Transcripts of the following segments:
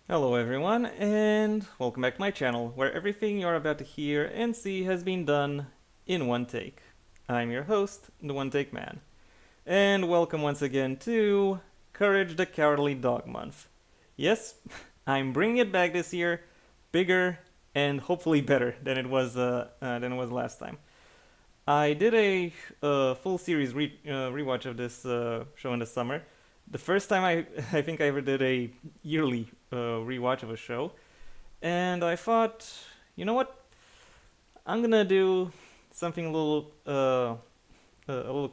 Hello everyone, and welcome back to my channel, where everything you're about to hear and see has been done in one take. I'm your host, the One Take Man, and welcome once again to Courage the Cowardly Dog Month. Yes, I'm bringing it back this year, bigger and hopefully better than it was last time. I did a full series rewatch of this show in the summer. The first time I think I ever did a yearly rewatch of a show, and I thought, you know what? I'm gonna do something a little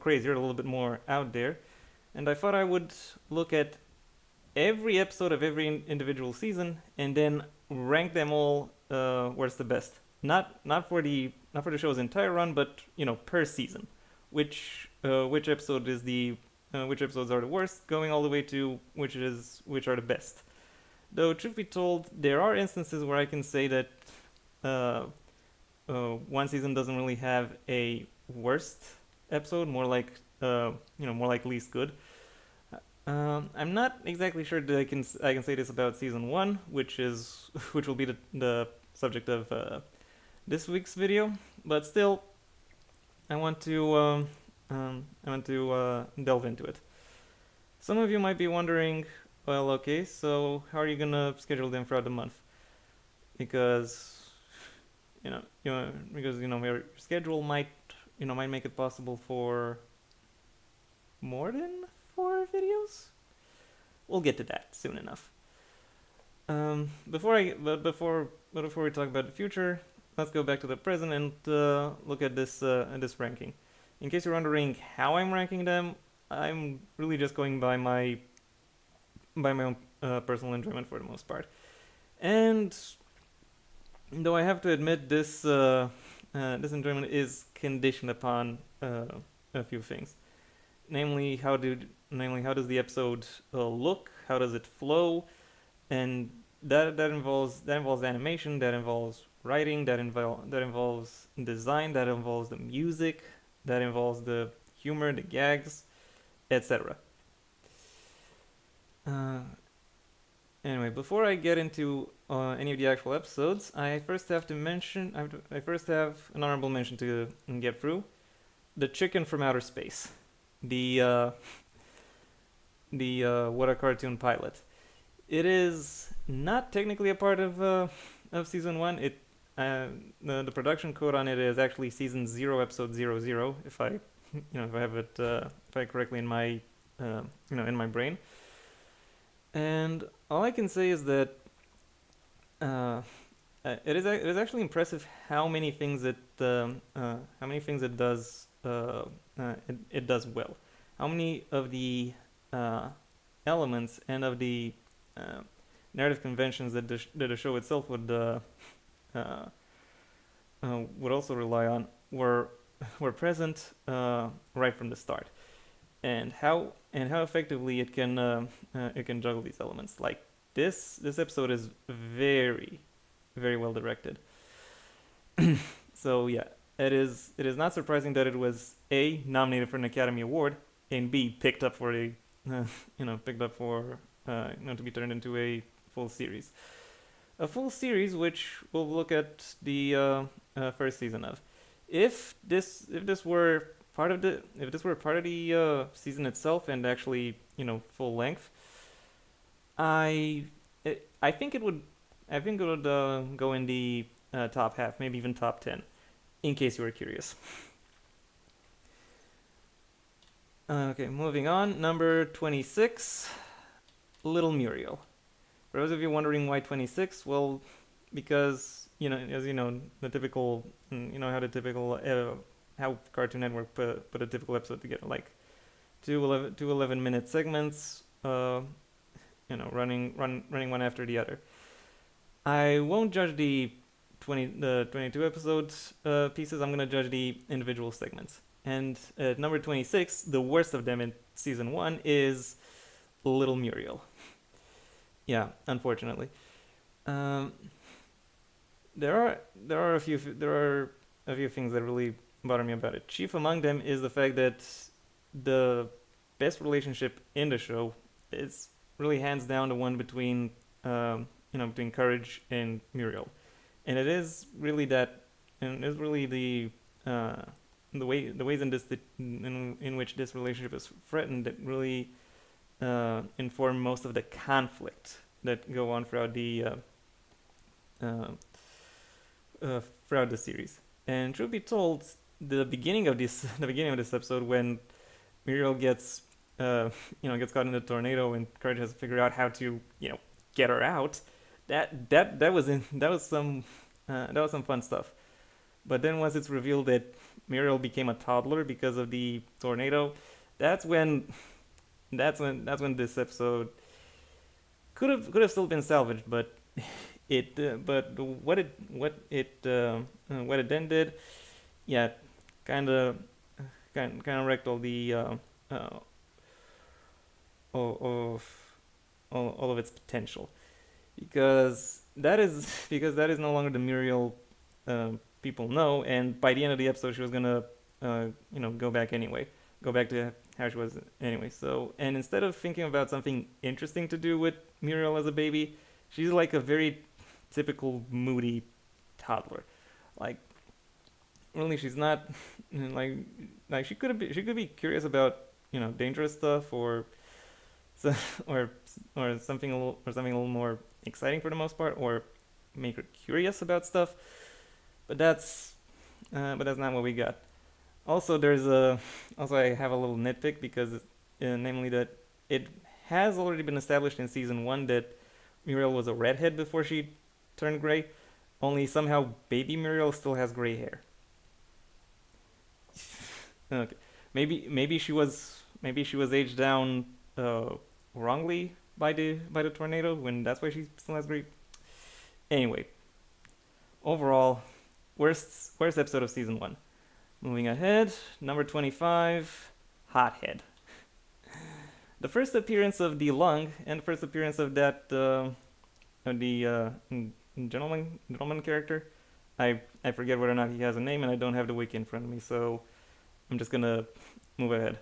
crazier, a little bit more out there, and I thought I would look at every episode of every individual season and then rank them all where's the best. Not for the show's entire run, but per season, which episode is the which episodes are the worst, going all the way to which are the best. Though truth be told, there are instances where I can say that uh, one season doesn't really have a worst episode, more like least good. I'm not exactly sure that I can say this about season one, which will be the subject of this week's video. But still, I want to delve into it. Some of you might be wondering, well, okay, so how are you gonna schedule them throughout the month? Because your schedule might make it possible for more than 4 videos. We'll get to that soon enough. Before we talk about the future, let's go back to the present and look at this ranking. In case you're wondering how I'm ranking them, I'm really just going by my own personal enjoyment for the most part. And though I have to admit, this enjoyment is conditioned upon a few things, namely how does the episode look, how does it flow, and that involves animation, that involves writing, that involves design, that involves the music, that involves the humor, the gags, etc. Uh, anyway, before I get into any of the actual episodes, I first have an honorable mention to get through: the chicken from outer space, the What a Cartoon pilot. It is not technically a part of season one. The production code on it is actually season 0, episode 00. If I if I have it if I correctly in my in my brain. And all I can say is that uh, it is actually impressive how many things it does well. How many of the uh, elements and of the uh, narrative conventions that the show itself uh, would also rely on were present right from the start, and how effectively it can juggle these elements. Like this episode is very very well directed. So yeah, it is not surprising that it was A, nominated for an Academy Award, and B, picked up for to be turned into a full series. A full series which we'll look at the first season of. If this were part of the season itself and actually full length, I I think it would go in the top half, maybe even top 10, in case you were curious. Okay, moving on. Number 26, Little Muriel. For those of you wondering why 26, well, because as you know, the typical, how Cartoon Network put a typical episode together, like two 11-minute segments, running one after the other. I won't judge the 22 episodes pieces. I'm gonna judge the individual segments. And at number 26, the worst of them in season one is Little Muriel. Yeah, unfortunately. Um, there are a few things that really bother me about it. Chief among them is the fact that the best relationship in the show is really hands down the one between between Courage and Muriel, and it is really uh, the ways in which this relationship is threatened that really inform most of the conflict that go on uh, throughout the series. And truth be told, the beginning of this the beginning of this episode, when Muriel gets gets caught in the tornado and Courage has to figure out how to get her out. That was some fun stuff. But then once it's revealed that Muriel became a toddler because of the tornado, that's when that's when this episode could have still been salvaged, but but what it then did, yeah, kind of wrecked all the uh, of all of its potential, because that is no longer the Muriel people know, and by the end of the episode she was gonna go back anyway, go back to how she was anyway. So, and instead of thinking about something interesting to do with Muriel as a baby, she's like a very typical moody toddler. Like, really, she's not like she could be curious about dangerous stuff, so, or something a little more exciting for the most part, or make her curious about stuff. But that's not what we got. Also, I have a little nitpick because, namely that it has already been established in season one that Muriel was a redhead before she turned gray. Only somehow baby Muriel still has gray hair. Okay, maybe she was aged down wrongly by the tornado, when that's why she still has gray. Anyway, overall, worst episode of season one. Moving ahead, number 25, Hothead. The first appearance of the lung and the first appearance of that of the gentleman character. I forget whether or not he has a name, and I don't have the wiki in front of me, so I'm just gonna move ahead.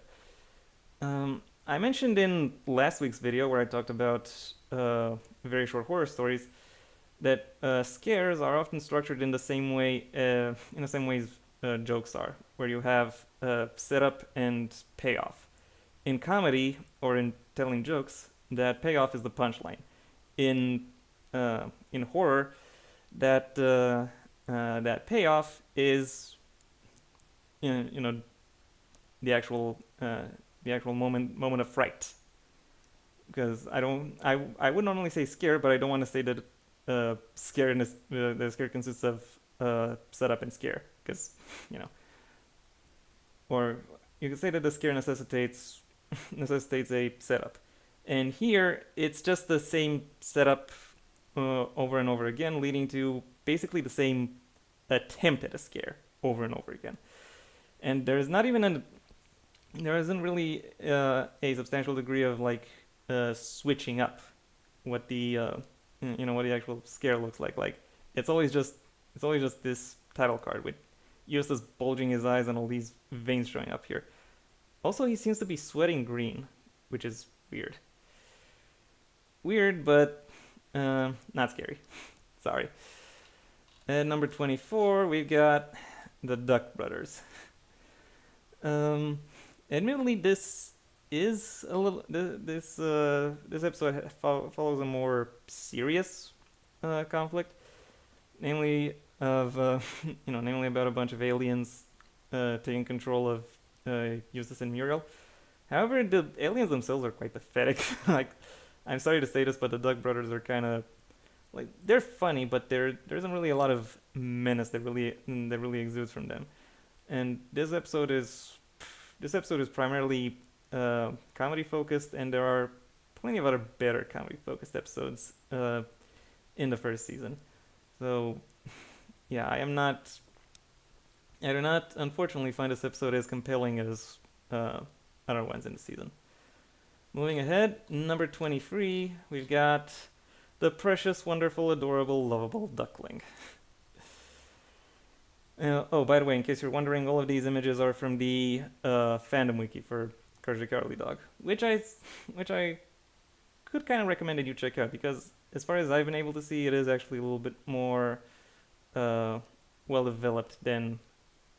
I mentioned in last week's video, where I talked about very short horror stories, that scares are often structured in the same way, in the same ways jokes are, where you have setup and payoff. In comedy or in telling jokes, that payoff is the punchline. In horror, that payoff is the actual moment of fright. Because I would normally say scare, but I don't want to say that the scare consists of setup and scare, because or you could say that the scare necessitates a setup, and here it's just the same setup over and over again, leading to basically the same attempt at a scare over and over again. And there isn't really a substantial degree of switching up what the what the actual scare looks like. Like, it's always just this title card with Eustace bulging his eyes and all these veins showing up here. Also, he seems to be sweating green, which is weird. Weird, but not scary. Sorry. At number 24, we've got the Duck Brothers. Admittedly, this is a little this episode follows a more serious conflict, namely namely about a bunch of aliens taking control of Eustace and Muriel. However, the aliens themselves are quite pathetic. Like, I'm sorry to say this, but the Duck Brothers are kind of they're funny, but there isn't really a lot of menace that really exudes from them. And this episode is primarily comedy focused, and there are plenty of other better comedy focused episodes in the first season. So yeah, I do not unfortunately find this episode as compelling as other ones in the season. Moving ahead, number 23, we've got the precious, wonderful, adorable, lovable duckling. Oh, by the way, in case you're wondering, all of these images are from the fandom wiki for Courage the Cowardly Dog, which I could kind of recommend that you check out, because as far as I've been able to see, it is actually a little bit more uh, well developed than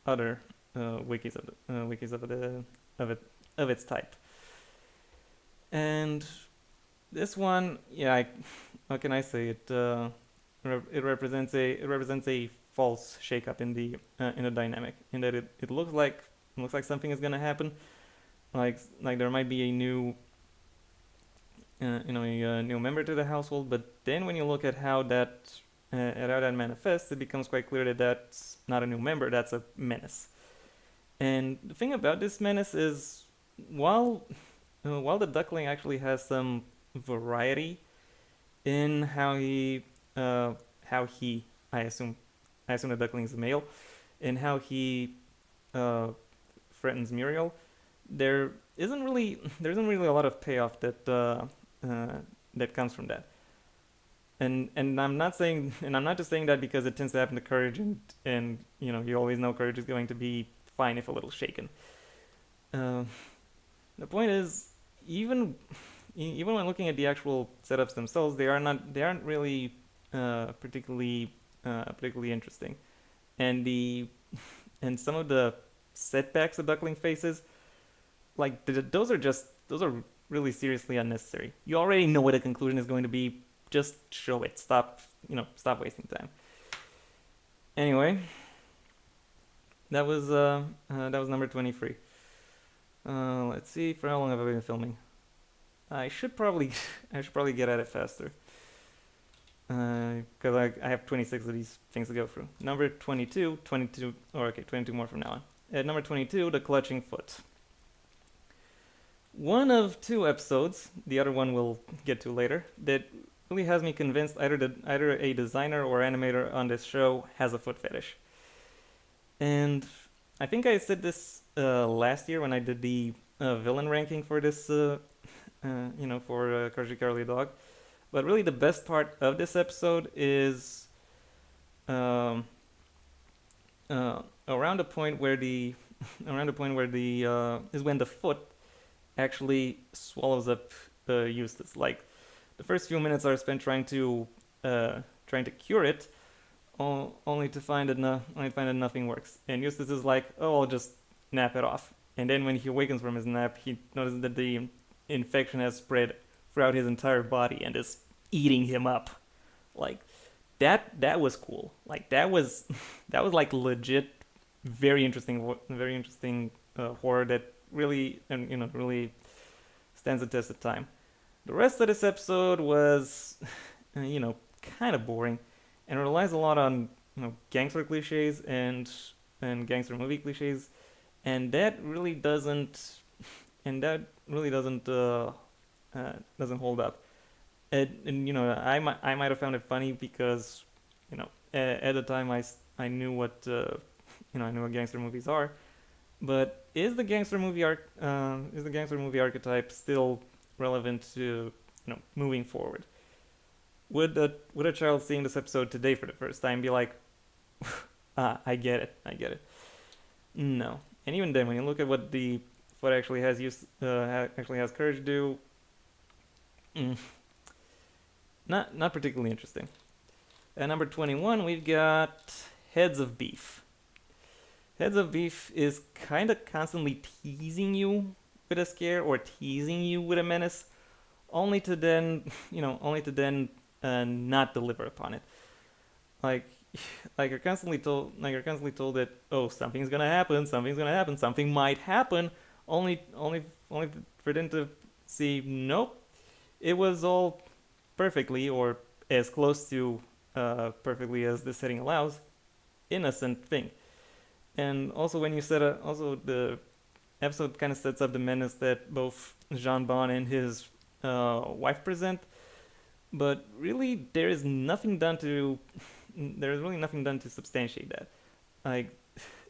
other wikis of it of its type. And this one, yeah, how can I say it? It represents a false shakeup in the dynamic, in that it looks like something is gonna happen, like there might be a new a new member to the household, but then when you look at how that manifests, it becomes quite clear that that's not a new member, that's a menace. And the thing about this menace is, while while the duckling actually has some variety in how he I assume the duckling is a male, in how he uh, threatens Muriel, there isn't really a lot of payoff that comes from that. And I'm not just saying that because it tends to happen to Courage, and you always know Courage is going to be fine if a little shaken. Uh, the point is, even even when looking at the actual setups themselves, they aren't really particularly interesting, and the and some of the setbacks the Duckling faces, like those are really seriously unnecessary. You already know what the conclusion is going to be. Just show it. Stop wasting time. Anyway, that was number 23. Let's see, for how long have I been filming? I should probably I should probably get at it faster. Because I have 26 of these things to go through. Number 22, or okay, 22 more from now on. At number 22, The Clutching Foot. One of two episodes, the other one we'll get to later, that really has me convinced either a designer or animator on this show has a foot fetish. And I think I said this last year when I did the villain ranking for this, for Courage the Cowardly Dog. But really, the best part of this episode is around the point where the is when the foot actually swallows up Eustace. Like, the first few minutes are spent trying to cure it, only to find that nothing works. And Eustace is like, "Oh, I'll just nap it off." And then when he awakens from his nap, he notices that the infection has spread throughout his entire body and is eating him up. Like, that was cool. Like, that was that was like legit very interesting horror that really really stands the test of time. The rest of this episode was kind of boring, and relies a lot on gangster cliches and gangster movie cliches, and that really doesn't doesn't hold up. And I might have found it funny because at the time I knew what I knew what gangster movies are, but is the gangster movie archetype still relevant to moving forward? Would a child seeing this episode today for the first time be like, I get it? No. And even then, when you look at what actually has Courage do, not particularly interesting. At number 21, we've got Heads of Beef. Heads of Beef is kind of constantly teasing you with a scare or teasing you with a menace, only to then not deliver upon it. Like you're constantly told that, oh, something's gonna happen, something might happen, only for them to see, nope, it was all perfectly, or as close to perfectly as the setting allows, innocent thing. And also, when you also the episode kind of sets up the menace that both Jean Bon and his wife present, but really there is really nothing done to substantiate that. Like,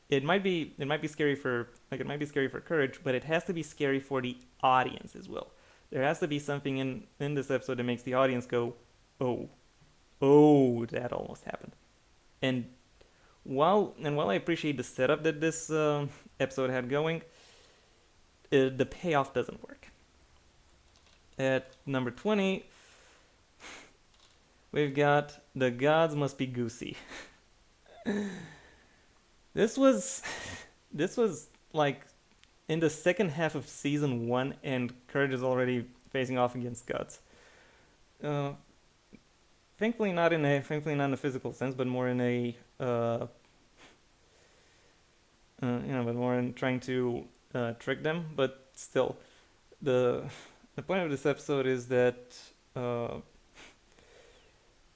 it might be scary for Courage, but it has to be scary for the audience as well. There has to be something in this episode that makes the audience go, oh, that almost happened. And while I appreciate the setup that this episode had going, the payoff doesn't work. At number 20, we've got The Gods Must Be Goosey. This was this was like in the second half of season 1, and Courage is already facing off against Guts. Uh, thankfully not in a physical sense, but more in a but more in trying to trick them. But still, the the point of this episode is that uh,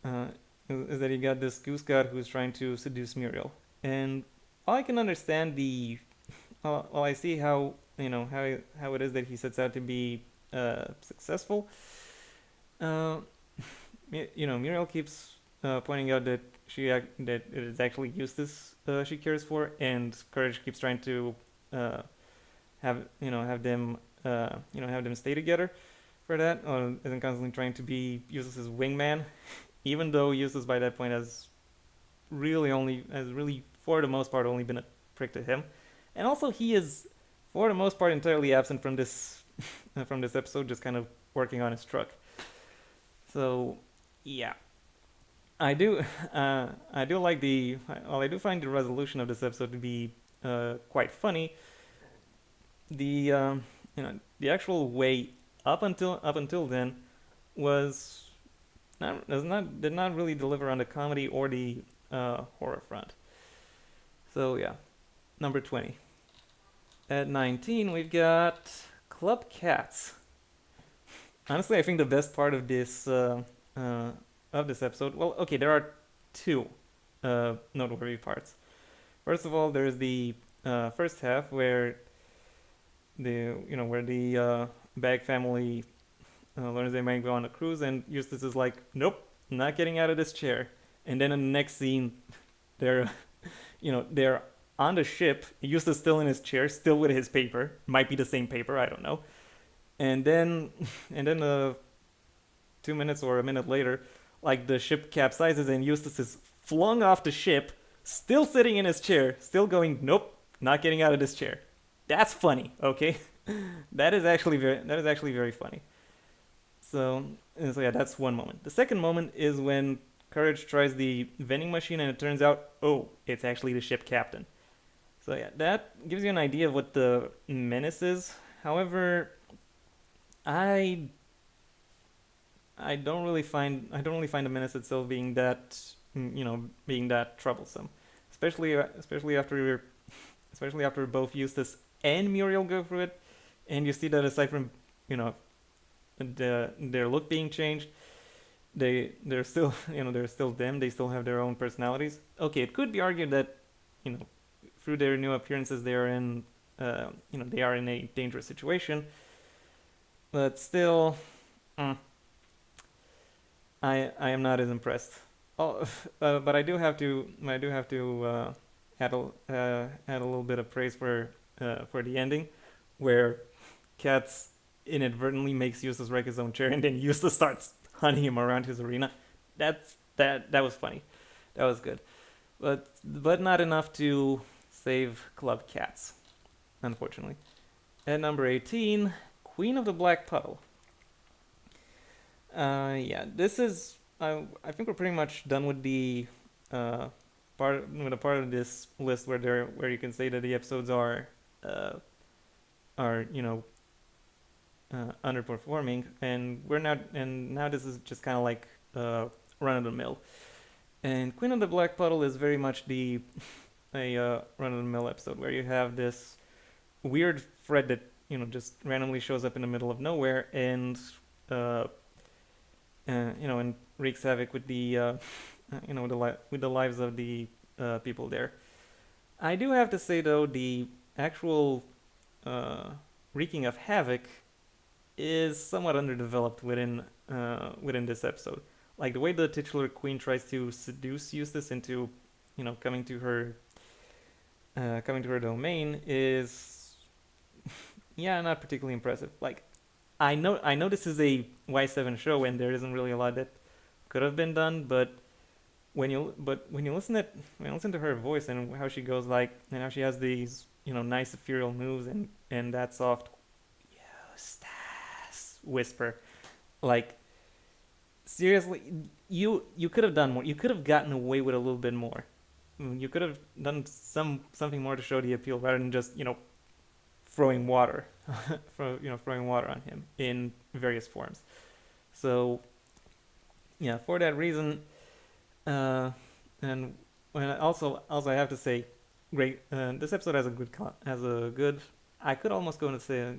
uh, you got this goose god who's trying to seduce Muriel, and I can understand I see how how it is that he sets out to be successful. Uh, Muriel keeps pointing out that that it is actually Eustace she cares for, and Courage keeps trying to uh, have them have them stay together for that, and constantly trying to be Eustace's wingman, even though Eustace by that point has really for the most part only been a prick to him, and also he is for the most part entirely absent from this from this episode, just kind of working on his truck. So yeah, I do I do like I do find the resolution of this episode to be quite funny. The the actual way up until then was did not really deliver on the comedy or the horror front. So yeah, number 20. At 19, we've got Club Cats. Honestly, I think the best part of this episode. Well, okay, there are two noteworthy parts. First of all, there's the first half where the Bag family learns they might go on a cruise, and Eustace is like, "Nope, not getting out of this chair." And then in the next scene, they're they're on the ship. Eustace still in his chair, still with his paper. Might be the same paper, I don't know. And then and then 2 minutes or a minute later, like the ship capsizes and Eustace is flung off the ship, still sitting in his chair, still going, "Nope, not getting out of this chair." That's funny, okay? That is actually very funny. So yeah, that's one moment. The second moment is when Courage tries the vending machine and it turns out, oh, it's actually the ship captain. So yeah, that gives you an idea of what the menace is. However, I I don't really find the menace itself being that being that troublesome, especially after both Eustace and Muriel go through it, and you see that aside from you know their look being changed, they're still they're still them. They still have their own personalities. Okay, it could be argued that you know through their new appearances they are in they are in a dangerous situation, but still. Mm, I am not as impressed. Oh, but I do have to add a little bit of praise for the ending, where Katz inadvertently makes Eustace wreck his own chair, and then Eustace starts hunting him around his arena. That was funny. That was good, but not enough to save Club Cats, unfortunately. At number 18, Queen of the Black Puddle. Yeah, this is. I think we're pretty much done with the uh, a part of this list where you can say that the episodes uh, are underperforming, and we're not. And now this is just kind of like run of the mill. And Queen of the Black Puddle is very much the a run of the mill episode where you have this weird thread that just randomly shows up in the middle of nowhere uh, and wreaks havoc with the with the lives of the people there. I do have to say though, the actual uh, wreaking of havoc is somewhat underdeveloped within this episode. Like the way the titular queen tries to seduce Eustace into coming to her domain is yeah, not particularly impressive. Like I know this is a Y7 show and there isn't really a lot that could have been done, but when you listen to her voice and how she goes like and how she has these nice ethereal moves and that soft Eustace whisper, Like seriously, you could have done more. You could have gotten away with a little bit more. You could have done something more to show the appeal rather than just throwing water, throwing water on him in various forms. So yeah, for that reason, uh, and also I have to say, great. This episode has a good. I could almost go to say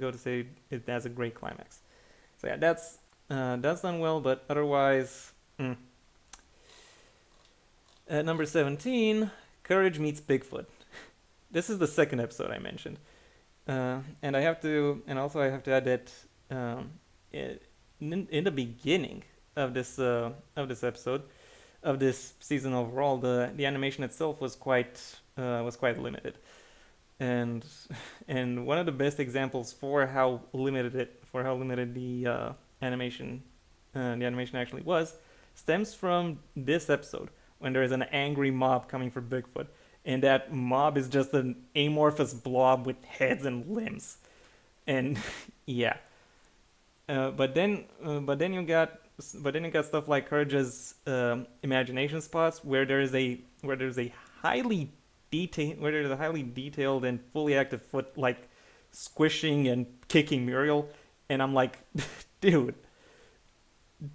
it has a great climax. So yeah, that's done well, but otherwise, mm. At number 17, Courage meets Bigfoot. This is the second episode I mentioned. And also I have to add that um, in the beginning of this episode of this season overall, the animation itself was quite limited, and and one of the best examples for how limited the animation actually was stems from this episode when there is an angry mob coming for Bigfoot, and that mob is just an amorphous blob with heads and limbs. And yeah, but then you got stuff like Courage's imagination spots where there's a highly detailed and fully active foot like squishing and kicking Muriel, and I'm like, dude,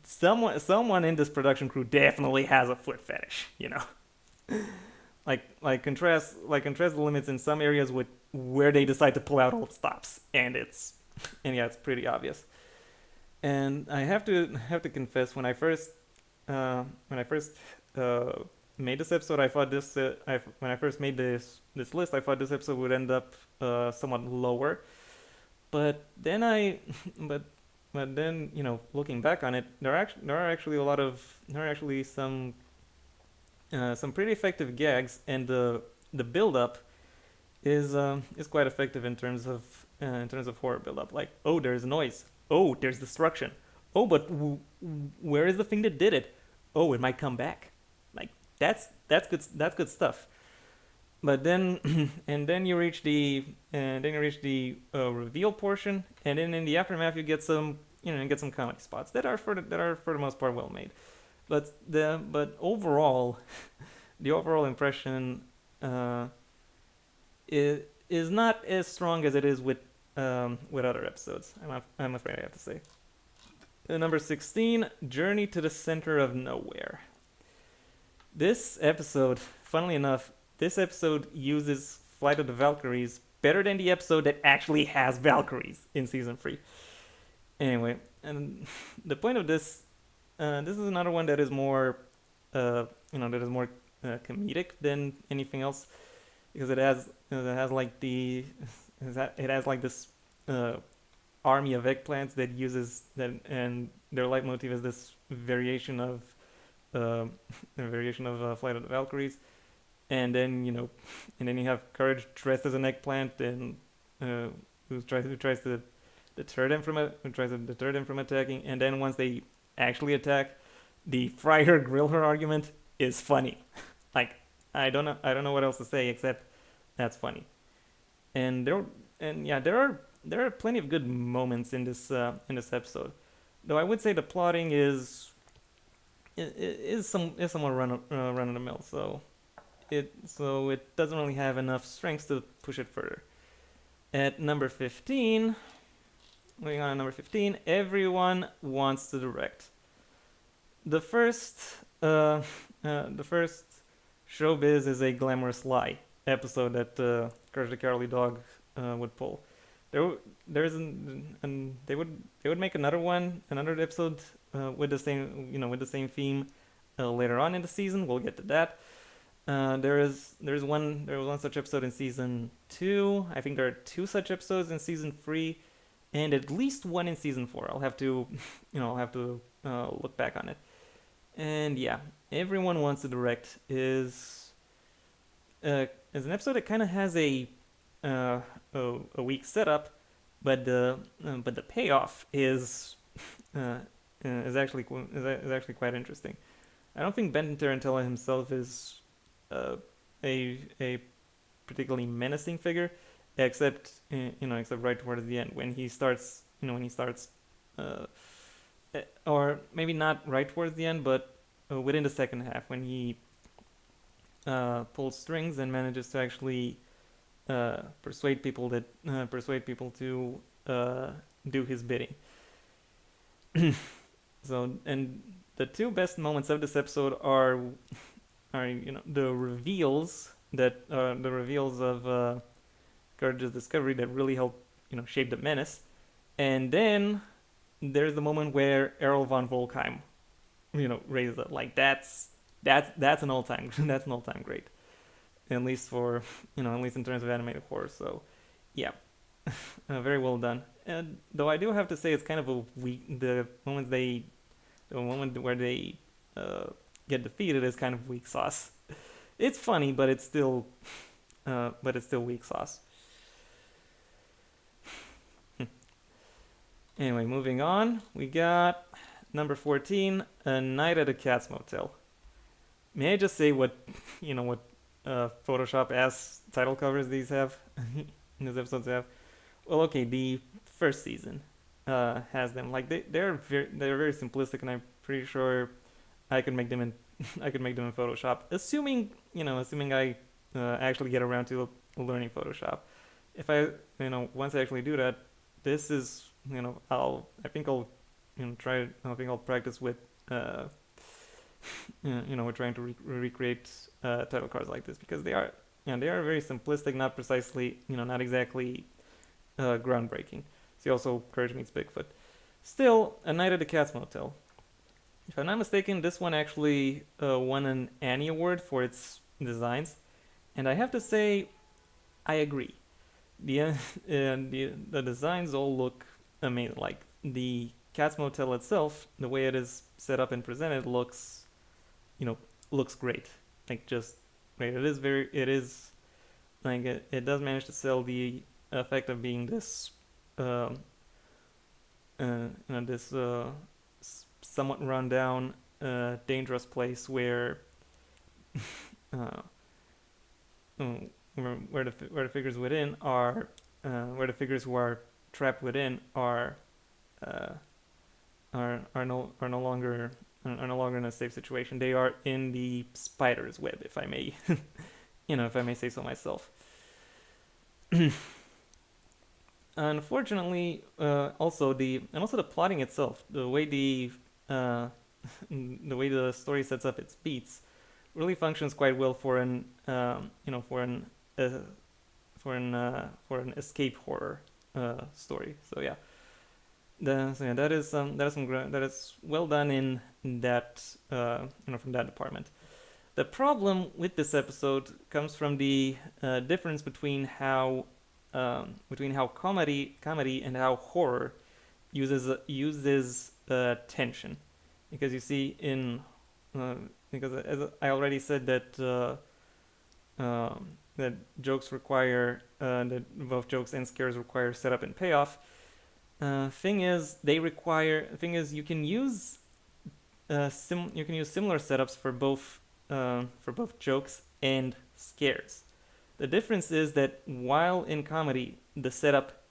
someone in this production crew definitely has a foot fetish. Contrast the limits in some areas with where they decide to pull out all the stops, and yeah, it's pretty obvious. And I have to confess, when I first made this episode, I thought when I first made this list, I thought this episode would end up somewhat lower. But then but but then looking back on it, there are actually some pretty effective gags, and the build up is quite effective in terms of horror build up. Like, oh, there's noise. Oh, there's destruction. Oh, but where is the thing that did it? Oh, it might come back. Like, that's good stuff. But then and then you reach the reveal portion, and then in the aftermath you get some comedy spots that are for the most part well made. But overall, the overall impression uh, is not as strong as it is with other episodes. I'm afraid I have to say. Number 16, Journey to the Center of Nowhere. This episode, funnily enough, this episode uses Flight of the Valkyries better than the episode that actually has Valkyries in season 3. Anyway, and the point of this is another one that is more, comedic than anything else, because it has like this uh, army of eggplants that uses that, and their leitmotif is this uh, variation of Flight of the Valkyries, and then you have Courage dressed as an eggplant, and who tries to deter them from attacking, and then once they actually attack, the fry her grill her argument is funny. Like, I don't know what else to say except that's funny. And yeah, there are plenty of good moments in this episode. Though I would say the plotting is somewhat run of the mill, so it doesn't really have enough strengths to push it further. At number 15, moving on to number 15, Everyone Wants to Direct. The first the first Showbiz is a Glamorous Lie episode that Courage the Cowardly Dog would pull. They would make another episode with the same theme later on in the season. We'll get to that. There was one such episode in season 2. I think there are two such episodes in season 3, and at least one in season 4. I'll have to look back on it. And yeah, Everyone Wants to Direct is an episode that kind of has uh, a weak setup, but the payoff is actually quite interesting. I don't think Benton Tarantella himself is a particularly menacing figure, except except right towards the end when he starts uh, or maybe not right towards the end, but within the second half when he pulls strings and manages to actually persuade people to do his bidding. So, and the two best moments of this episode are the reveals of Courage's discovery that really help shape the menace, and then there's the moment where Errol von Volkheim raises up. Like that's an all time that's an all time great, at least for at least in terms of animated horror. So yeah, very well done. And though I do have to say it's kind of a weak the moment where they uh, get defeated is kind of weak sauce. It's funny, but it's still weak sauce. Anyway, moving on, we got number 14, A Night at a Cat's Motel. May I just say what what Photoshop ass title covers these have? These episodes have. Well, okay, the first season has them. Like they're very simplistic, and I'm pretty sure I could make them in I could make them in Photoshop, assuming I actually get around to learning Photoshop. If I once I actually do that, this is I think I'll practice with we're trying to recreate title cards like this because they are very simplistic, not precisely not exactly groundbreaking. See also Courage Meets Bigfoot. Still, A Night at the Cat's Motel. If I'm not mistaken, this one actually won an Annie Award for its designs, and I have to say, I agree. The designs all look amazing. Like the Cat's Motel itself, the way it is set up and presented looks great. Like just great. It is like it does manage to sell the effect of being this this somewhat run down, dangerous place uh, where the figures within are where the figures who are trapped within uh, are no longer in a safe situation. They are in the spider's web, if I may, if I may say so myself. Unfortunately, also the plotting itself, uh, the way the story sets up its beats, really functions quite well for an uh, for an escape horror story. So yeah, that is well done in that from that department. The problem with this episode comes from the difference between how comedy and how horror uses tension, because you see because as I already said that jokes require that both jokes and scares require setup and payoff. Thing is you can use similar setups for both jokes and scares. The difference is that while in comedy the setup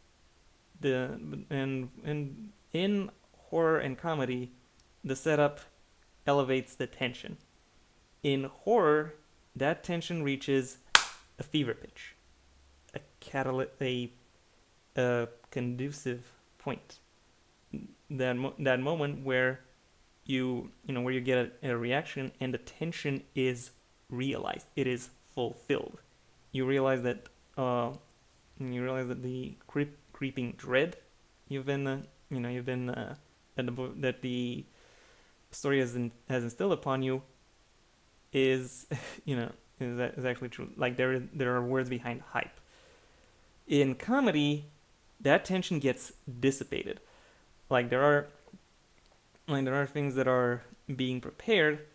the and in horror and comedy the setup elevates the tension. In horror, that tension reaches a fever pitch, a conducive point. That moment where where you get a reaction and the tension is realized, it is fulfilled. You realize that the creeping dread you've been that the story has instilled upon you is is actually true. Like there are words behind hype. In comedy, that tension gets dissipated. Like there are things that are being prepared,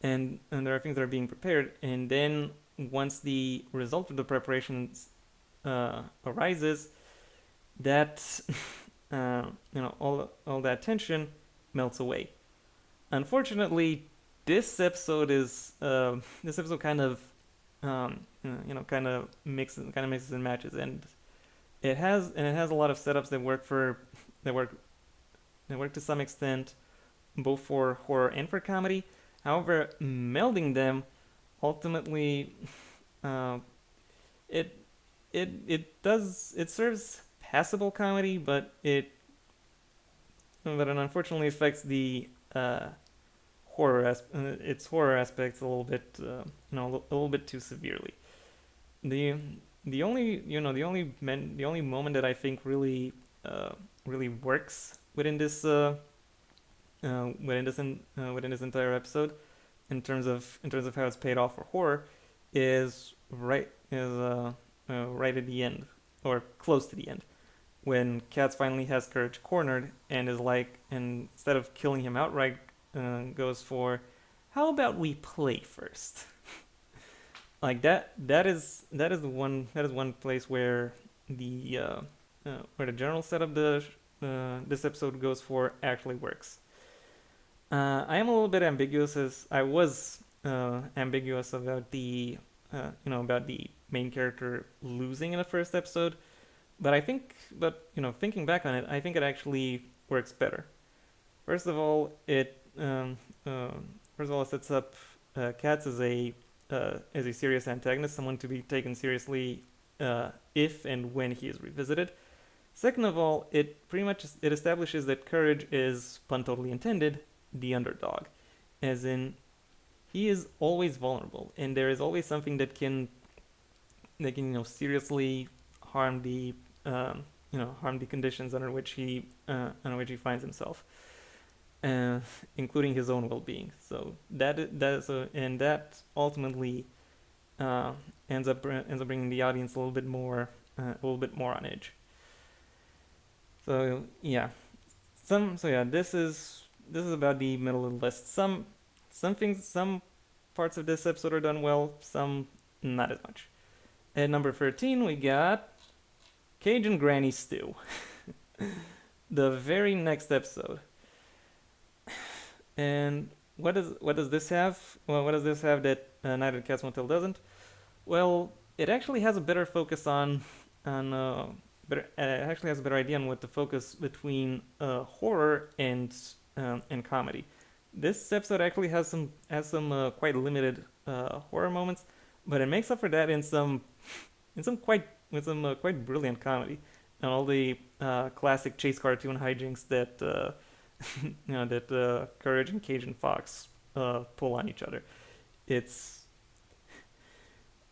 and there are things that are being prepared, and then once the result of the preparations arises, that all that tension melts away. Unfortunately, this episode kind of mixes and matches, and it has a lot of setups that work to some extent, both for horror and for comedy. However, melding them ultimately, uh, it it serves passable comedy, but it unfortunately affects the its horror aspects a little bit, a little bit too severely. The the only moment that I think really works within this entire episode in terms of how it's paid off for horror is right at the end, or close to the end, when Katz finally has Courage cornered and is like, and instead of killing him outright, goes for, how about we play first? Like that is one place where the general setup this episode goes for actually works. I am a little bit ambiguous, as I was ambiguous about about the main character losing in the first episode, but thinking back on it, I think it actually works better. First of all, it sets up Katz as a serious antagonist, someone to be taken seriously if and when he is revisited. Second of all, it establishes that Courage is, pun totally intended, the underdog, as in he is always vulnerable, and there is always something seriously harm the harm the conditions under which he finds himself, including his own well-being. So that ultimately uh, ends up bringing the audience a little bit more on edge. So yeah, this is about the middle of the list. Some parts of this episode are done well, some not as much. At number 13, we got Cajun Granny Stew. The very next episode. And what does this have? Well, what does this have that Night at Cat's Motel doesn't? Well, it actually has a better focus on it actually has a better idea on what to focus between horror and comedy. This episode actually has some quite limited horror moments, but it makes up for that in some quite brilliant comedy, and all the classic chase cartoon hijinks that Courage and Cajun Fox pull on each other. It's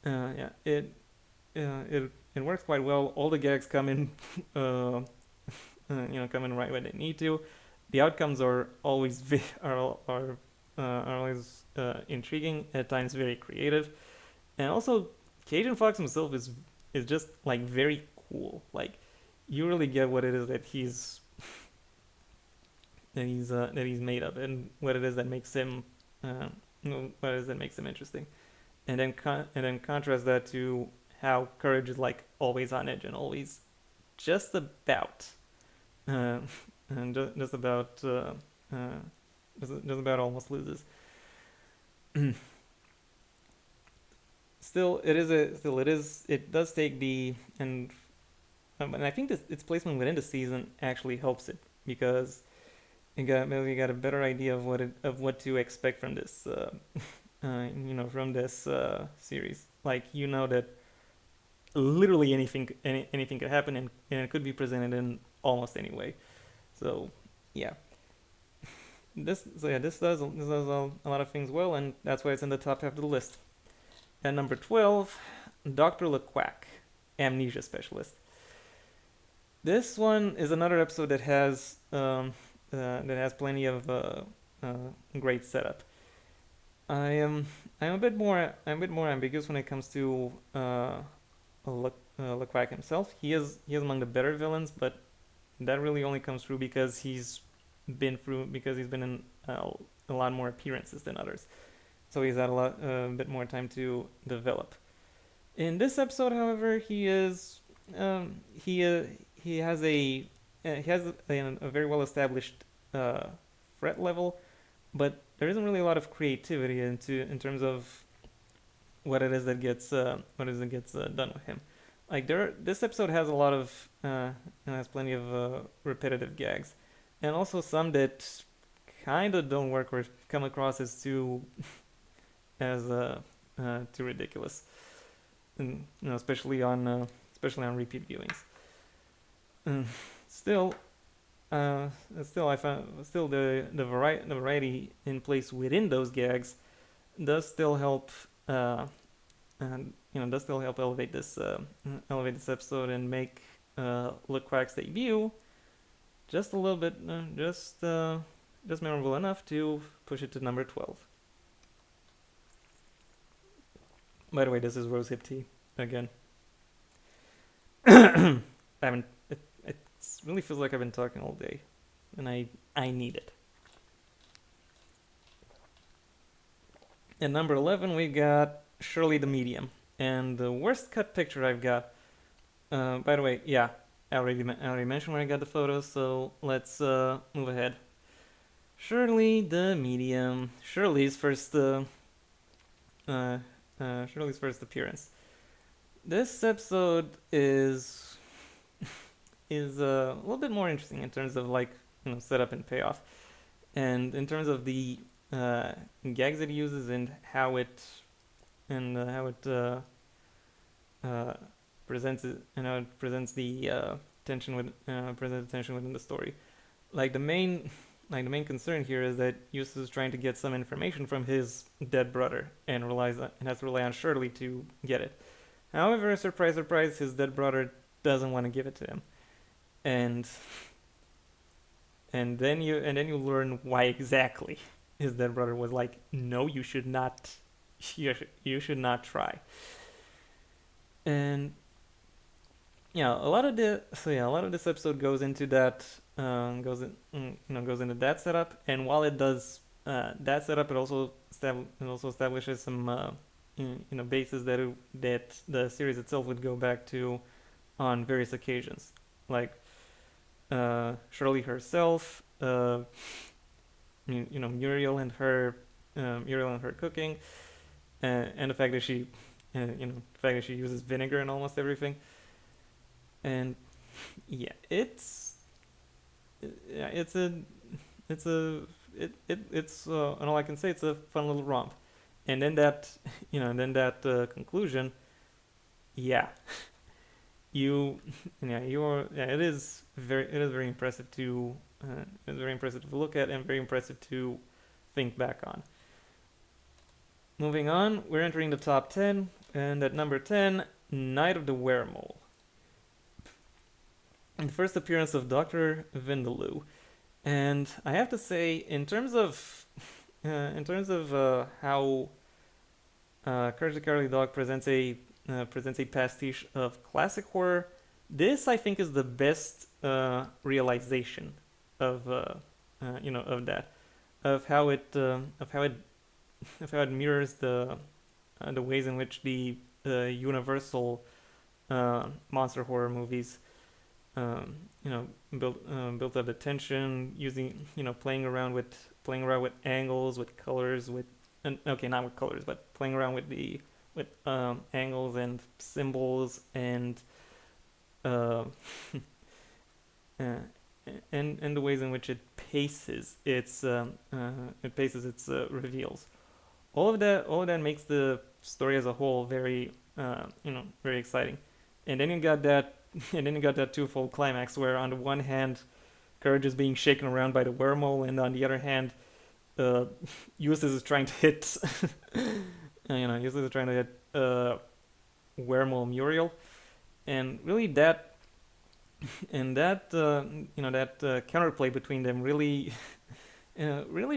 yeah it works quite well. All the gags come in come in right when they need to. The outcomes are always are always intriguing, at times very creative, and also Cajun Fox himself is just like very cool. Like, you really get what it is that he's made of, and what it is that makes him what it is that makes him interesting, and then contrast that to how Courage is like always on edge and always just about uh, and just about almost loses. It does take and I think its placement within the season actually helps it, because you got a better idea of what to expect from this from this series. Like, that literally anything could happen, and it could be presented in almost any way. So yeah, this does a lot of things well, and that's why it's in the top half of the list. At number 12, Dr. LeQuack, Amnesia Specialist. This one is another episode that has plenty of great setup. I'm a bit more ambiguous when it comes to LeQuack himself. He is among the better villains, but that really only comes through because he's been in a lot more appearances than others. So he's had a bit more time to develop. In this episode, however, he has a very well established threat level, but there isn't really a lot of creativity in terms of what is that gets done with him. Like, this episode has a lot of has plenty of repetitive gags, and also some that kind of don't work or come across as too too ridiculous, and especially on repeat viewings. Uh, still, still I found still the variety in place within those gags does still help and does still help elevate this episode and make Look Quack's debut just a little bit just memorable enough to push it to number 12. By the way, this is Rosehip Tea again. I haven't. It really feels like I've been talking all day, and I need it. At number 11, we got Shirley the Medium, and the worst cut picture I've got. By the way, yeah, I already mentioned where I got the photos, so let's move ahead. Shirley the Medium, Shirley's first appearance. This episode is a little bit more interesting in terms of setup and payoff, and in terms of the gags it uses and how it presents it and how it presents the tension within the story. The main concern here is that Eustace is trying to get some information from his dead brother and has to rely on Shirley to get it. However, surprise, surprise, his dead brother doesn't want to give it to him, and then you learn why exactly his dead brother was like, no, you should not try. And a lot of this episode goes into that goes into that setup, and while it does that setup, it also establishes some bases that the series itself would go back to on various occasions, like Shirley herself, Muriel and her cooking, and the fact that she uses vinegar in almost everything. And yeah, it's and all I can say, it's a fun little romp. And then that conclusion, it is very impressive to look at and very impressive to think back on. Moving on, we're entering the top 10, and at number 10, Night of the Weremole. The first appearance of Dr. Vindaloo. And I have to say, in terms of how Courage the Cowardly Dog presents a pastiche of classic horror, this I think is the best realization of how it mirrors the ways in which the Universal monster horror movies built up the tension, using playing around with angles, with colors, not with colors, but playing around with angles and symbols and and the ways in which it paces its reveals. All of that makes the story as a whole very very exciting. And then you got that twofold climax where on the one hand Courage is being shaken around by the weremole, and on the other hand Eustace is trying to hit weremole Muriel. And really that counterplay between them really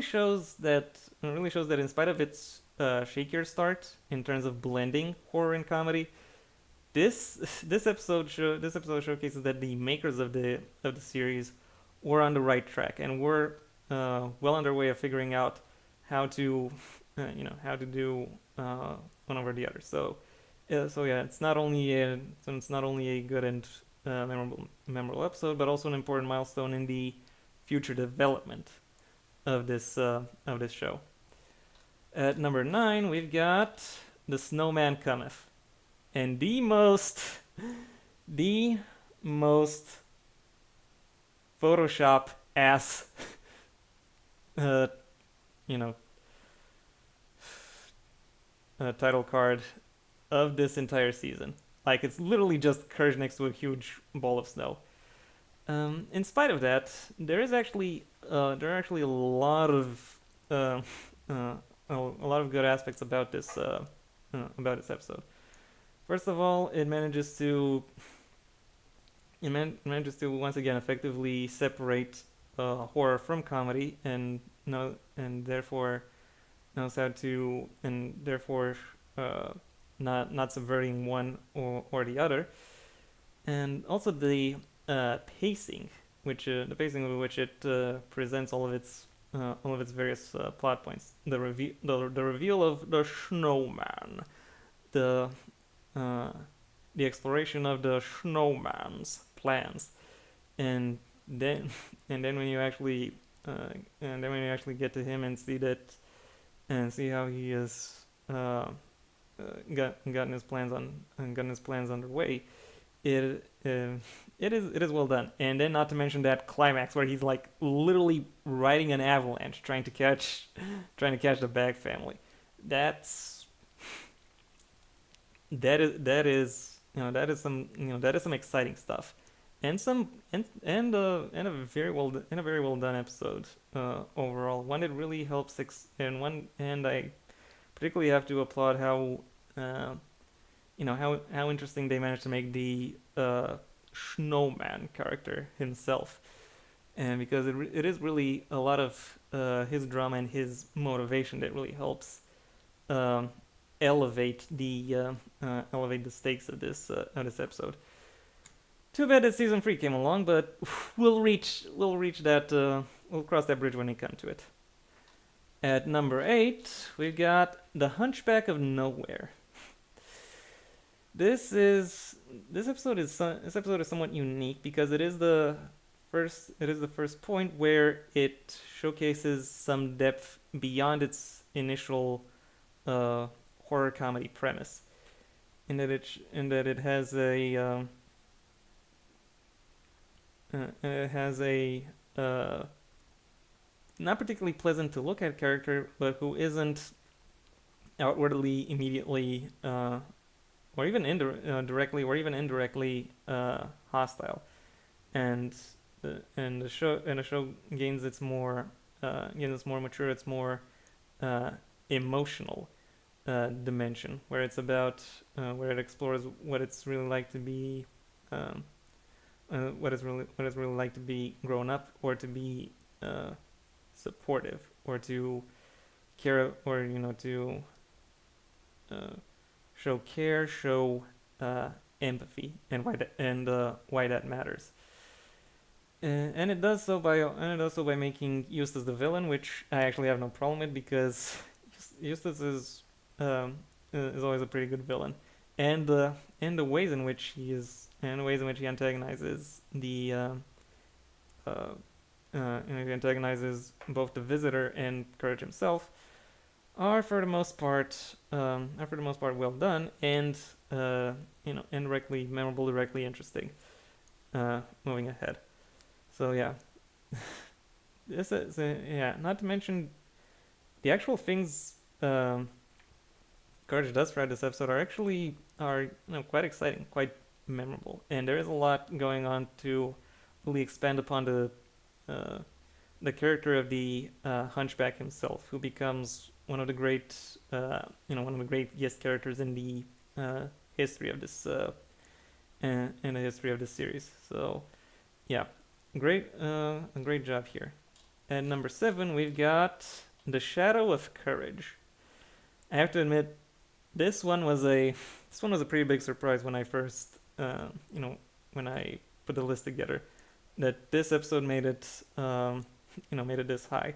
shows that in spite of its shakier start in terms of blending horror and comedy, this episode showcases that the makers of the series were on the right track and were well on their way of figuring out how to do one over the other. So it's not only a good and memorable episode, but also an important milestone in the future development of this show. At number 9, we've got The Snowman Cometh, and the most Photoshop ass uh, you know, title card of this entire season. Like it's literally just Courage next to a huge ball of snow. In spite of that, there are actually a lot of uh, uh, a lot of good aspects about this episode. First of all, it manages to once again effectively separate horror from comedy, and therefore knows how to, and therefore uh, not subverting one or the other. And also pacing, the pacing with which it presents all of its various plot points. The reveal of the snowman, the uh, the exploration of the snowman's plans, and then and then when you actually get to him and see how he has gotten his plans underway, it it is well done. And then not to mention that climax where he's like literally riding an avalanche trying to catch the Bag family. That's that is some exciting stuff, and some and a very well done episode overall. One that really helps and I particularly have to applaud how uh, how interesting they managed to make the snowman character himself, and because it is really a lot of his drama and his motivation that really helps um, elevate the stakes of this episode. Too bad that season 3 came along, but we'll reach that we'll cross that bridge when we come to it. At number 8, we've got The Hunchback of Nowhere. This episode is somewhat unique because it is the first point where it showcases some depth beyond its initial uh, horror comedy premise, in that it has a not particularly pleasant to look at character, but who isn't outwardly, immediately, directly or even indirectly hostile, and the show gains its more mature, its more emotional dimension, where it explores what it's really like to be um, what it's really like to be grown up, or to be supportive, or to care, or to uh, show care, show empathy, and why that matters. And it does so by making Eustace the villain, which I actually have no problem with, because Eustace is always a pretty good villain, and the ways in which he antagonizes uh, both the visitor and Courage himself are for the most part well done, and indirectly memorable, directly interesting. Moving ahead, so yeah, yeah. Not to mention the actual things Courage does throughout this episode are quite exciting, quite memorable, and there is a lot going on to really expand upon uh, the character of the Hunchback himself, who becomes one of the great guest characters in the history of this in the history of this series. So yeah, a great job here. At number 7, we've got The Shadow of Courage. I have to admit, this one was a pretty big surprise when I first when I put the list together, that this episode made it this high,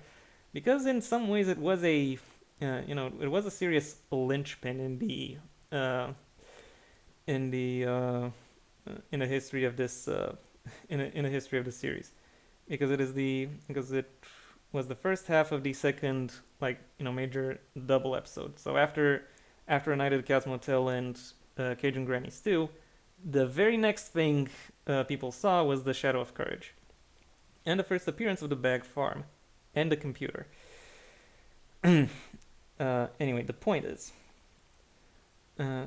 because in some ways it was a serious linchpin uh, in the in the history of this in the history of the series, because it was the first half of the second, major double episode. So after A Night at the Cat's Motel and Cajun Granny Stew, the very next thing people saw was The Shadow of Courage, and the first appearance of the Bag Farm. and the computer. Anyway, the point is, by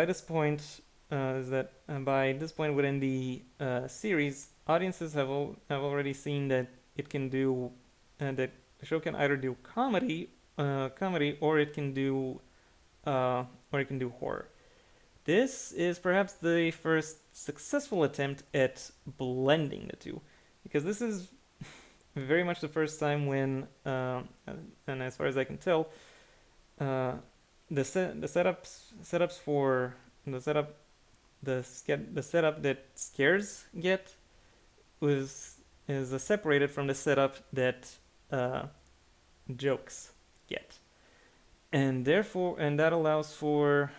this point is that by this point within the series, audiences have already seen that it can do that the show can either do comedy, or it can do horror. This is perhaps the first successful attempt at blending the two, because this is very much the first time when, and as far as I can tell, uh, the setups for the setup the setup that scares get was is separated from the setup that uh, jokes get, and therefore and that allows for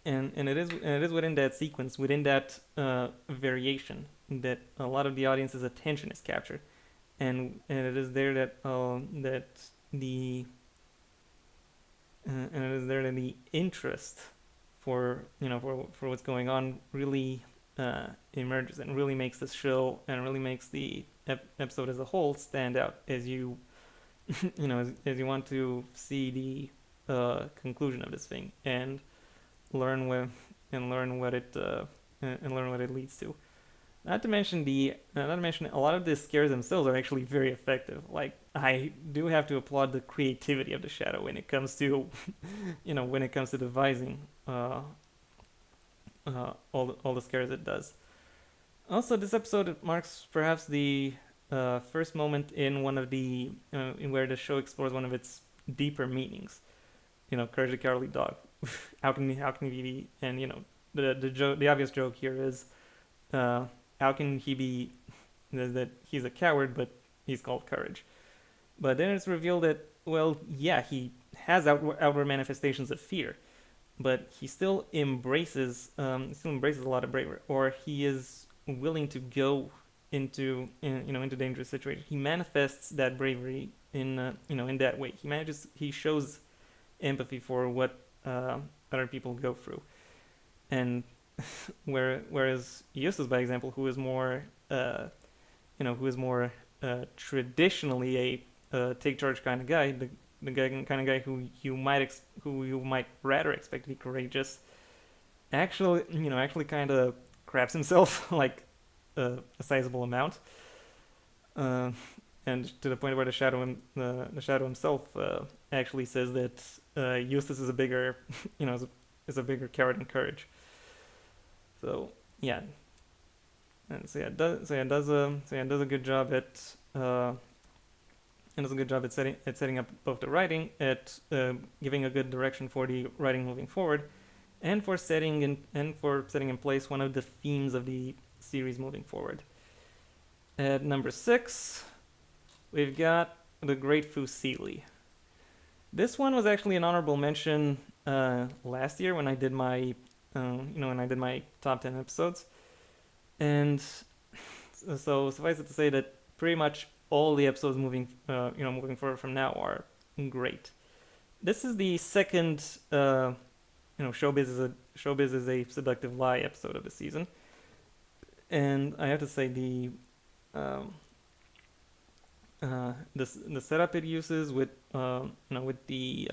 and it is within that sequence, within that variation, that a lot of the audience's attention is captured, and it is there that the and it is there that the interest for for what's going on really emerges and really makes this show and really makes the episode as a whole stand out as you as you want to see the conclusion of this thing and learn what learn what it leads to. Not to mention a lot of the scares themselves are actually very effective. Like, I do have to applaud the creativity of the Shadow when it comes to when it comes to devising all the scares it does. Also, this episode marks perhaps the first moment in one of the in where the show explores one of its deeper meanings. Courage the Cowardly Dog. How can he be? And the obvious joke here is, how can he be that he's a coward, but he's called Courage. But then it's revealed that, well, yeah, he has outward manifestations of fear, but he still embraces a lot of bravery, or he is willing to go into dangerous situations. He manifests that bravery in that way. He shows empathy for what other people go through, and whereas Eustace, by example, who is more traditionally a take charge kind of guy, the kind of guy who you might rather expect to be courageous, actually kind of craps himself like a sizable amount, uh, and to the point where the shadow himself actually says that Eustace is a bigger is a bigger coward than Courage. So yeah, and it does a good job at setting up both the writing, at giving a good direction for the writing moving forward, and for setting in place one of the themes of the series moving forward. At number 6, we've got The Great Fusilli. This one was actually an honorable mention last year when I did my top 10 episodes, and so suffice it to say that pretty much all the episodes moving forward from now are great. This is the second Showbiz is a Seductive Lie episode of the season, and I have to say the setup it uses with with the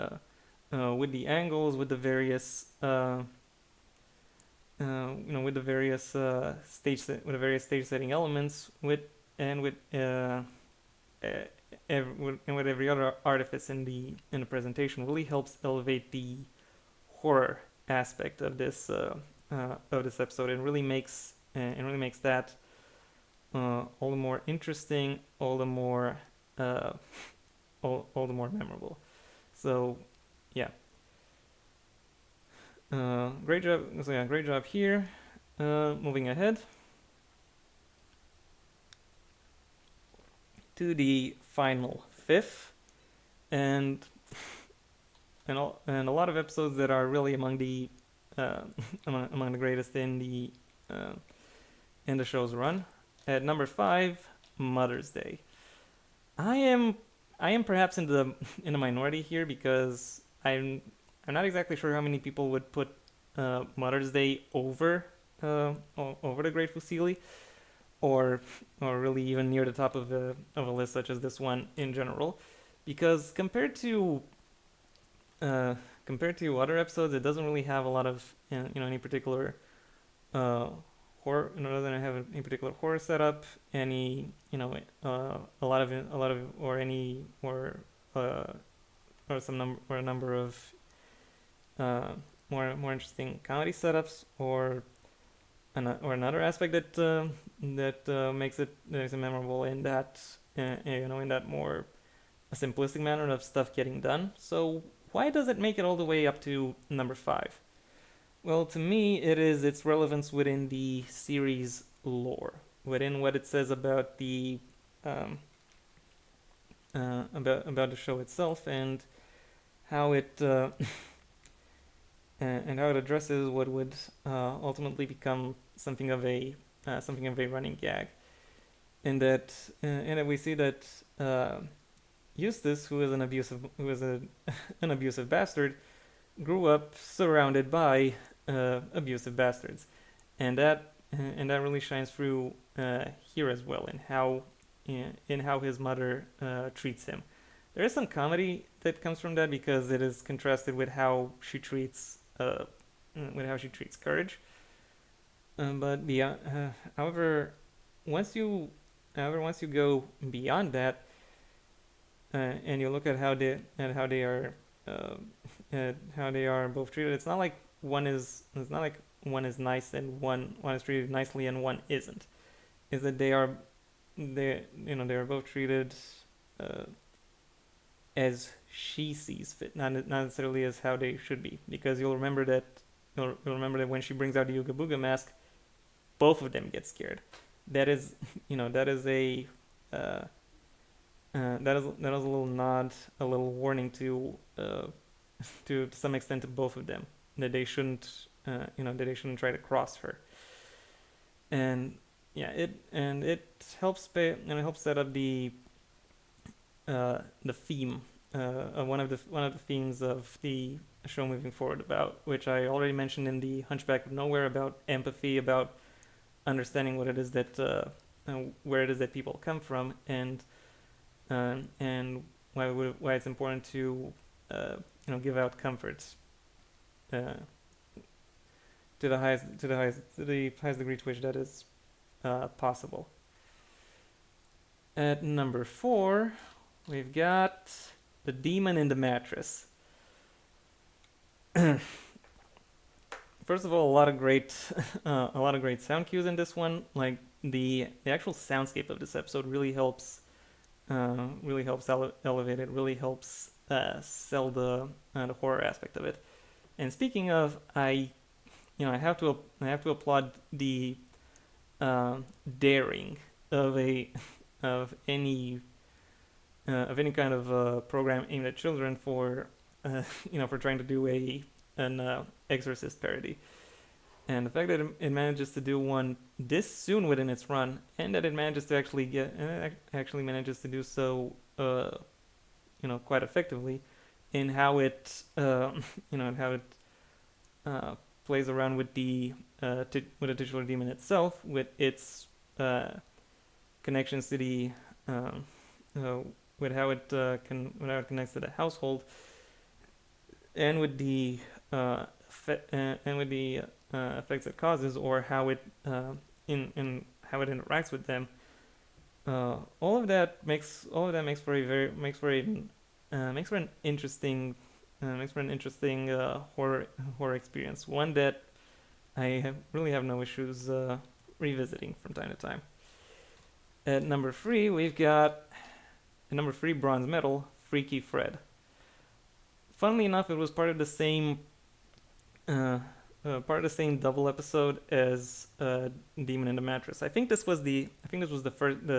angles, with the various stage setting elements, with every other artifice in the presentation, really helps elevate the horror aspect of this episode, and really makes that all the more interesting, all the more memorable. So yeah, great job. So yeah, great job here. Moving ahead to the final 5th, and a lot of episodes that are really among the among the greatest in the show's run. At number 5, Mother's Day. I am perhaps in the minority here, because I'm not exactly sure how many people would put Mother's Day over The Great Fusilli, or really even near the top of a list such as this one in general, because uh, compared to other episodes, it doesn't really have a lot of any particular uh, horror. You know, doesn't have any particular horror setup. Any a lot of or any uh, or some number or a number of uh, more interesting comedy setups, or another aspect that makes it memorable in that in that more simplistic manner of stuff getting done. So why does it make it all the way up to number five? Well, to me, it is its relevance within the series lore, within what it says about the um, about the show itself, how it uh, and how it addresses what would ultimately become something of a running gag. In that we see that Eustace, who is an abusive bastard, grew up surrounded by abusive bastards, and that really shines through here as well in how his mother treats him. There is some comedy that comes from that because it is contrasted with how she treats Courage. But beyond, however, once you once you go beyond that, and you look at how they are uh, how they are both treated, it's not like one is nice and one is treated nicely and one isn't. Is that they are both treated uh, as she sees fit, not necessarily as how they should be. Because you'll remember that when she brings out the Yuga Booga mask, both of them get scared. That is, that is a that is a little nod, a little warning to some extent to both of them, that they shouldn't that they shouldn't try to cross her. And yeah, it helps it helps set up the theme of one of the themes of the show moving forward, about which I already mentioned in the Hunchback of Nowhere, about empathy, about understanding what it is that where it is that people come from, and why it's important to give out comfort uh, to the highest degree to which that is possible. At number four, we've got The Demon in the Mattress. First of all, a lot of great sound cues in this one. Like the actual soundscape of this episode really helps elevate it. Really helps sell the horror aspect of it. And speaking of, I have to applaud the daring of a of any kind of program aimed at children for for trying to do an Exorcist parody. And the fact that it manages to do one this soon within its run, and that it manages to actually manages to do so quite effectively in how it how it plays around with with the titular demon itself, with its connections to the uh, with how it connects to the household, and with the effects it causes, or how it in how it interacts with them. All of that makes for a very makes for an interesting horror experience. One that really have no issues revisiting from time to time. At number three, bronze medal, Freaky Fred. Funnily enough, it was part of the same double episode as Demon in the Mattress. I think this was the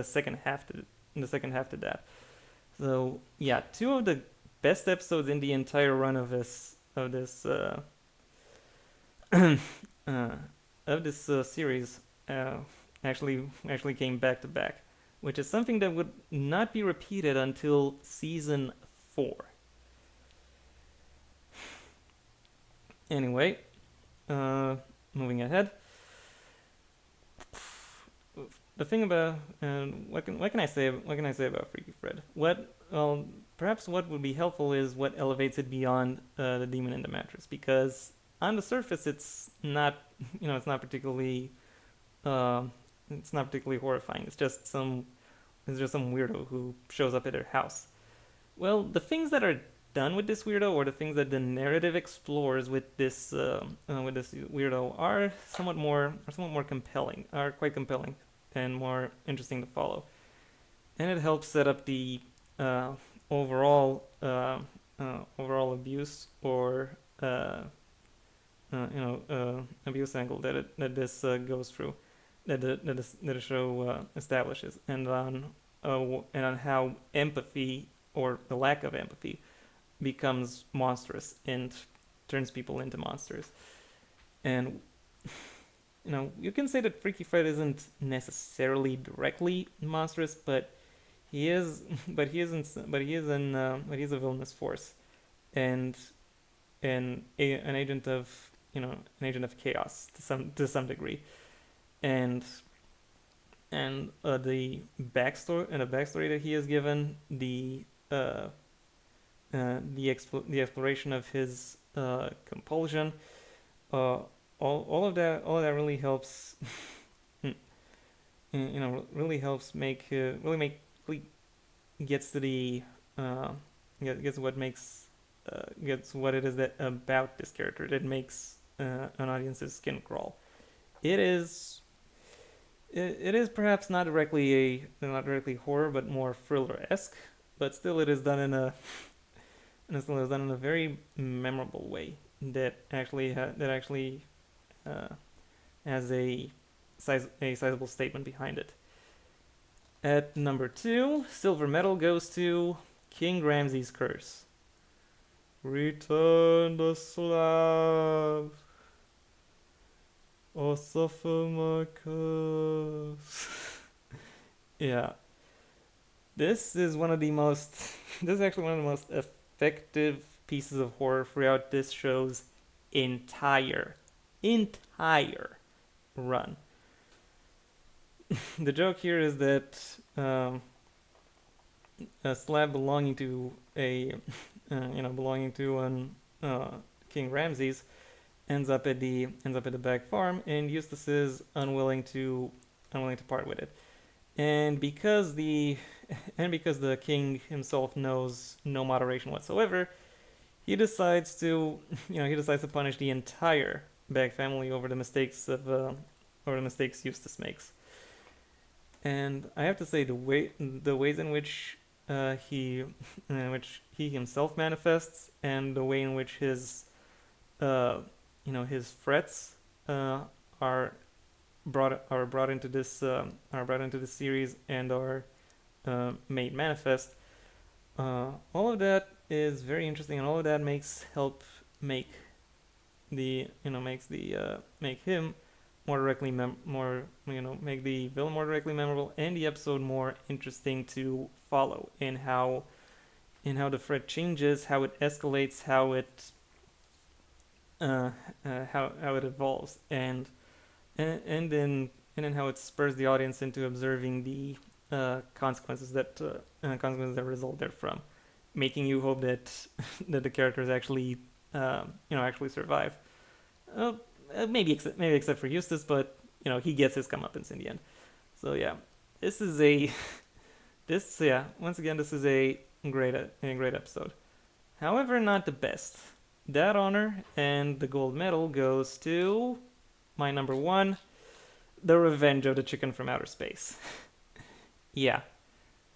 second half to that. So yeah, two of the best episodes in the entire run of this series actually came back to back, which is something that would not be repeated until season 4. Anyway, moving ahead. the thing about what can I say about Freaky Fred? Perhaps what would be helpful is what elevates it beyond the demon in the mattress, because on the surface it's not it's not particularly uh, horrifying. It's just some weirdo who shows up at her house. Well, the things that are done with this weirdo, or the things that the narrative explores with this weirdo, are somewhat more compelling, are quite compelling and more interesting to follow. And it helps set up the uh, overall overall abuse or abuse angle that this goes through, that the show establishes, and on how empathy, or the lack of empathy, becomes monstrous and turns people into monsters. And you can say that Freaky Fred isn't necessarily directly monstrous, but he is, but he's a villainous force, and an agent of an agent of chaos to some degree, and the backstory that he has given, the exploration of his compulsion, uh, all of that really helps. Really helps make really gets to the gets what makes gets what it is that about this character that makes an audience's skin crawl. It is it is perhaps not directly horror, but more thriller esque. But still, it is done in a and it still is done in a very memorable way that actually uh, has a sizable statement behind it. At number two, silver medal goes to King Ramses' Curse. Return the slab, or suffer my curse. Yeah, this is one of the most. This is actually one of the most effective pieces of horror throughout this show's entire entire run. The joke here is that a slab belonging to a belonging to an King Ramses ends up at the back farm, and Eustace is unwilling to part with it. And because the king himself knows no moderation whatsoever, he decides to he decides to punish the entire Bag family over the mistakes Eustace makes. And I have to say, the ways in which he himself manifests, and the way in which uh, his threats are brought into this series, and are made manifest. All of that is very interesting, and all of that make the makes the make him more directly more make the villain more directly memorable, and the episode more interesting to follow in how the threat changes, how it escalates, how it evolves, and then how it spurs the audience into observing the consequences that result therefrom, making you hope that that the characters actually actually survive. Uh, maybe except for Eustace, but he gets his comeuppance in the end. So yeah, this is a this yeah once again this is a great episode. However, not the best. That honor and the gold medal goes to my number one, The Revenge of the Chicken from Outer Space. Yeah,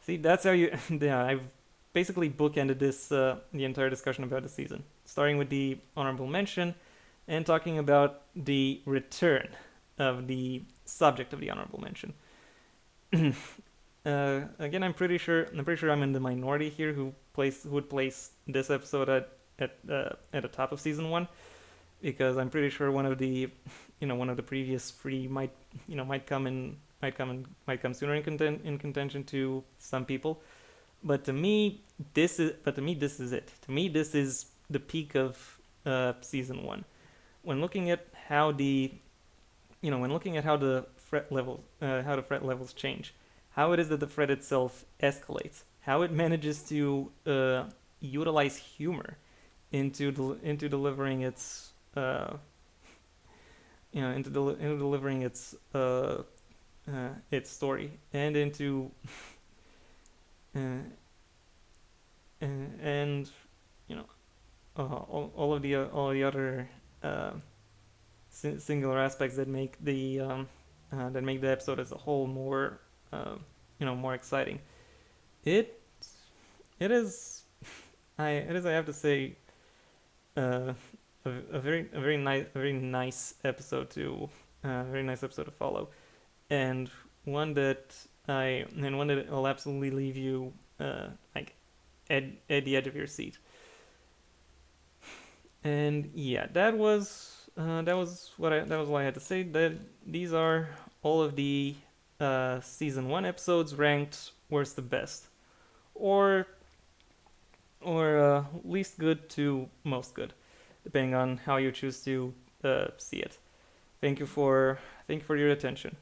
see, that's how you. Yeah, I've basically bookended the entire discussion about the season, starting with the honorable mention and talking about the return of the subject of the honorable mention. Again, I'm pretty sure I'm in the minority here who would place this episode at the top of season one, because I'm pretty sure one of the previous three might come sooner in contention to some people. But to me, this is it. To me, this is the peak of season one. When looking at how the how the fret levels change, how it is that the fret itself escalates, how it manages to utilize humor into delivering into delivering its story, and into uh, and you know all the other singular aspects that make the episode as a whole more more exciting. It it is I have to say uh, a very nice episode to follow, and one that one that will absolutely leave you like at the edge of your seat. And yeah, that was what I had to say. That these are all of the season 1 episodes ranked worst to best, or least good to most good, depending on how you choose to see it. Thank you for your attention.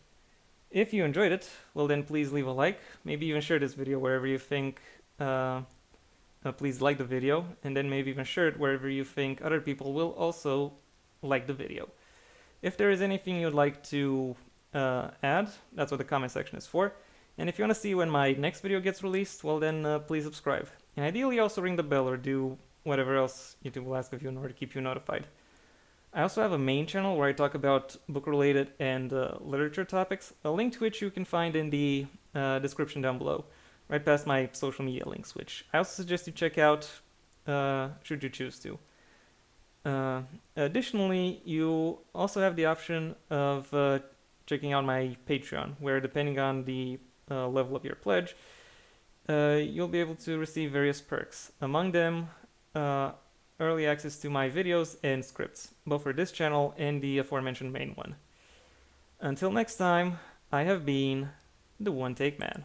If you enjoyed it, well then please leave a like, maybe even share this video wherever you think. Please like the video, and then maybe even share it wherever you think other people will also like the video. If there is anything you'd like to add, that's what the comment section is for. And if you want to see when my next video gets released, well then please subscribe. And ideally also ring the bell or do whatever else YouTube will ask of you in order to keep you notified. I also have a main channel where I talk about book-related and literature topics, a link to which you can find in the description down below, right past my social media links, which I also suggest you check out should you choose to. Additionally, you also have the option of checking out my Patreon, where depending on the level of your pledge, you'll be able to receive various perks. Among them, early access to my videos and scripts, both for this channel and the aforementioned main one. Until next time, I have been the One Take Man.